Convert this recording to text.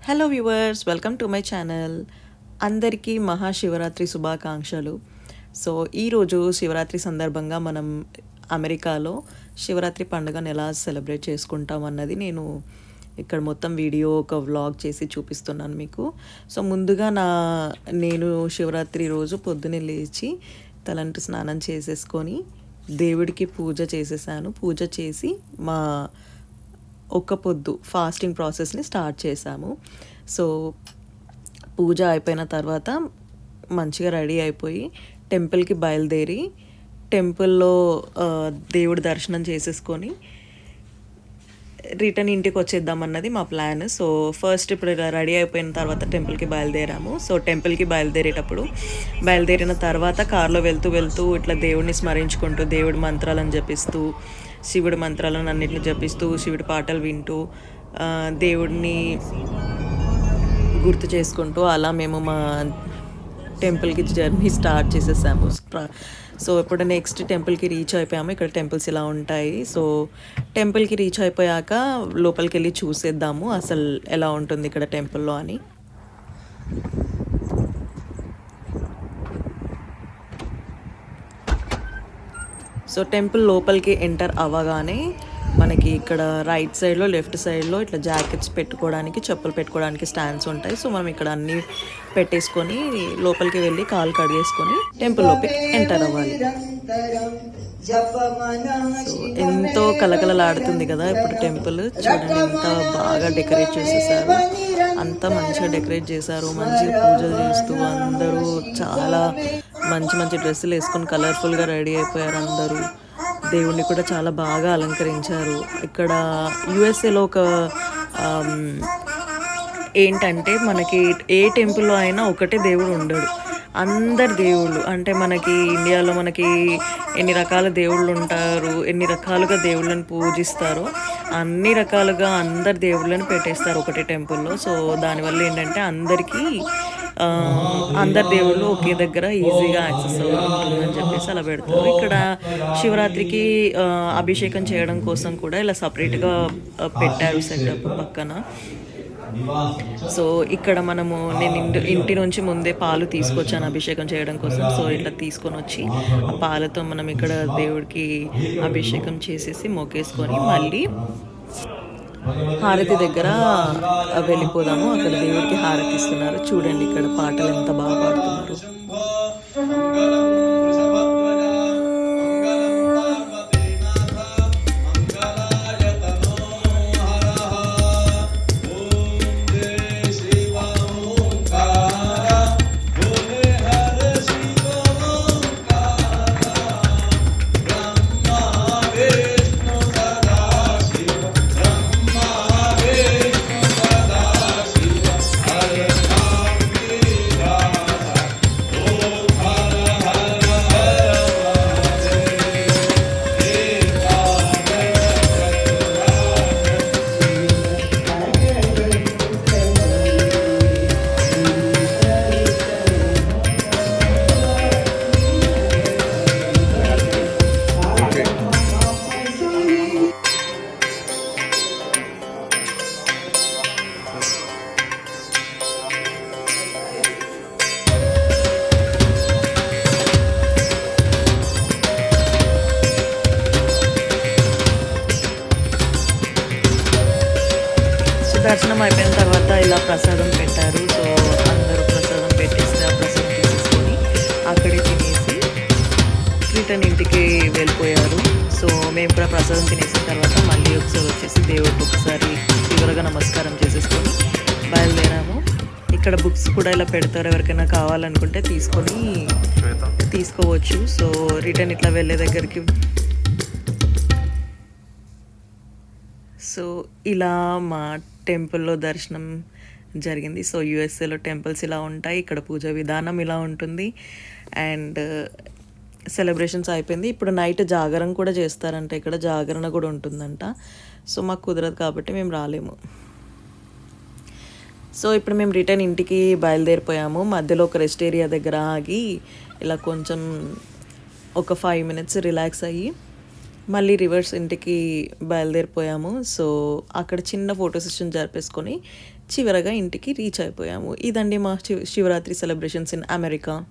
Hello viewers, welcome to my channel. అందరికీ మహాశివరాత్రి శుభాకాంక్షలు. So ఈరోజు శివరాత్రి సందర్భంగా మనం అమెరికాలో శివరాత్రి పండుగను ఎలా సెలబ్రేట్ చేసుకుంటాం అన్నది నేను ఇక్కడ మొత్తం వీడియో ఒక వ్లాగ్ చేసి చూపిస్తున్నాను మీకు. సో ముందుగా నేను శివరాత్రి రోజు పొద్దున్నే లేచి తలంటు స్నానం చేసేసుకొని దేవుడికి పూజ చేసేసాను. పూజ చేసి మా ఒక్క పొద్దు ఫాస్టింగ్ ప్రాసెస్ని స్టార్ట్ చేశాము. సో పూజ అయిపోయిన తర్వాత మంచిగా రెడీ అయిపోయి టెంపుల్కి బయలుదేరి టెంపుల్లో దేవుడి దర్శనం చేసేసుకొని రిటర్న్ ఇంటికి వచ్చేద్దామన్నది మా ప్లాన్. సో ఫస్ట్ ఇప్పుడు రెడీ అయిపోయిన తర్వాత టెంపుల్కి బయలుదేరాము. సో టెంపుల్కి బయలుదేరిన తర్వాత కార్లో వెళ్తూ ఇట్లా దేవుడిని స్మరించుకుంటూ దేవుడి మంత్రాలను జపిస్తూ శివుడి మంత్రాలను అన్నింటిని జపిస్తూ శివుడి పాటలు వింటూ దేవుడిని గుర్తు చేసుకుంటూ అలా మేము మా టెంపుల్కి జర్నీ స్టార్ట్ చేసేసాము. సో ఇప్పుడు నెక్స్ట్ టెంపుల్కి రీచ్ అయిపోయాము. ఇక్కడ టెంపుల్స్ ఇలా ఉంటాయి. సో టెంపుల్కి రీచ్ అయిపోయాక లోపలికి వెళ్ళి చూసేద్దాము అసలు ఎలా ఉంటుంది ఇక్కడ టెంపుల్లో అని. సో టెంపుల్ లోపలికి ఎంటర్ అవ్వగానే మనకి ఇక్కడ రైట్ సైడ్లో లెఫ్ట్ సైడ్లో ఇట్లా జాకెట్స్ పెట్టుకోవడానికి చెప్పులు పెట్టుకోవడానికి స్టాండ్స్ ఉంటాయి. సో మనం ఇక్కడ అన్నీ పెట్టేసుకొని లోపలికి వెళ్ళి కాలు కడిగేసుకొని టెంపుల్ లోపలికి ఎంటర్ అవ్వాలి. సో ఎంతో కలకలలాడుతుంది కదా ఇప్పుడు టెంపుల్. చూడండి ఎంత బాగా డెకరేట్ చేసేసారు, అంతా మంచిగా డెకరేట్ చేశారు. మంచిగా పూజలు చేస్తూ అందరూ చాలా మంచి డ్రెస్సులు వేసుకొని కలర్ఫుల్గా రెడీ అయిపోయారు అందరూ. దేవుణ్ణి కూడా చాలా బాగా అలంకరించారు. ఇక్కడ యుఎస్ఏలో ఒక ఏంటంటే మనకి ఏ టెంపుల్లో అయినా ఒకటే దేవుడు ఉండడు, అందరు దేవుళ్ళు. అంటే మనకి ఇండియాలో మనకి ఎన్ని రకాల దేవుళ్ళు ఉంటారు, ఎన్ని రకాలుగా దేవుళ్ళని పూజిస్తారో అన్ని రకాలుగా అందరు దేవుళ్ళని పెట్టేస్తారు ఒకటే టెంపుల్లో. సో దానివల్ల ఏంటంటే అందరు దేవుళ్ళు ఒకే దగ్గర ఈజీగా యాక్సెస్ ఉంటుందని చెప్పేసి అలా పెడతారు. ఇక్కడ శివరాత్రికి అభిషేకం చేయడం కోసం కూడా ఇలా సపరేట్గా పెట్టారు సెటప్ పక్కన. సో ఇక్కడ నేను ఇంటి నుంచి ముందే పాలు తీసుకొచ్చాను అభిషేకం చేయడం కోసం. సో ఇట్లా తీసుకొని వచ్చి ఆ పాలతో మనం ఇక్కడ దేవుడికి అభిషేకం చేసేసి మొక్కేసుకొని మళ్ళీ హారతి దగ్గర వెళ్ళిపోదాము. అక్కడ దేవుడికి హారతి ఇస్తున్నారు. చూడండి ఇక్కడ పాటలు ఎంత బాగా పాడుతున్నారు. దర్శనం అయిపోయిన తర్వాత ఇలా ప్రసాదం పెట్టారు. సో అందరూ ప్రసాదం పెట్టేస్తే ఆ ప్రసాదం తీసేసుకొని అక్కడే తినేసి రిటర్న్ ఇంటికి వెళ్ళిపోయారు. సో మేము కూడా ప్రసాదం తినేసిన తర్వాత మళ్ళీ ఒకసారి వచ్చేసి దేవుడికి ఒకసారి చివరగా నమస్కారం చేసేసుకొని బయలుదేరాము. ఇక్కడ బుక్స్ కూడా ఇలా పెడతారు, ఎవరికైనా కావాలనుకుంటే తీసుకోవచ్చు. సో రిటర్న్ ఇట్లా వెళ్ళే దగ్గరికి సో ఇలా మా టెంపుల్లో దర్శనం జరిగింది. సో యుఎస్ఏలో టెంపుల్స్ ఇలా ఉంటాయి, ఇక్కడ పూజ విధానం ఇలా ఉంటుంది. అండ్ సెలబ్రేషన్స్ అయిపోయింది. ఇప్పుడు నైట్ జాగరణ కూడా చేస్తారంట, ఇక్కడ జాగరణ కూడా ఉంటుందంట. సో మాకు కుదరదు కాబట్టి మేము రాలేము. సో ఇప్పుడు మేము రిటర్న్ ఇంటికి బయలుదేరిపోయాము. మధ్యలో ఒక రెస్ట్ ఏరియా దగ్గర ఆగి ఇలా కొంచెం ఒక 5 minutes రిలాక్స్ అయ్యి మళ్ళీ రివర్స్ ఇంటికి బయలుదేరిపోయాము. సో అక్కడ చిన్న ఫోటో సెషన్ జరిపేసుకొని చివరగా ఇంటికి రీచ్ అయిపోయాము. ఇదండి మా శివరాత్రి సెలబ్రేషన్స్ ఇన్ అమెరికా.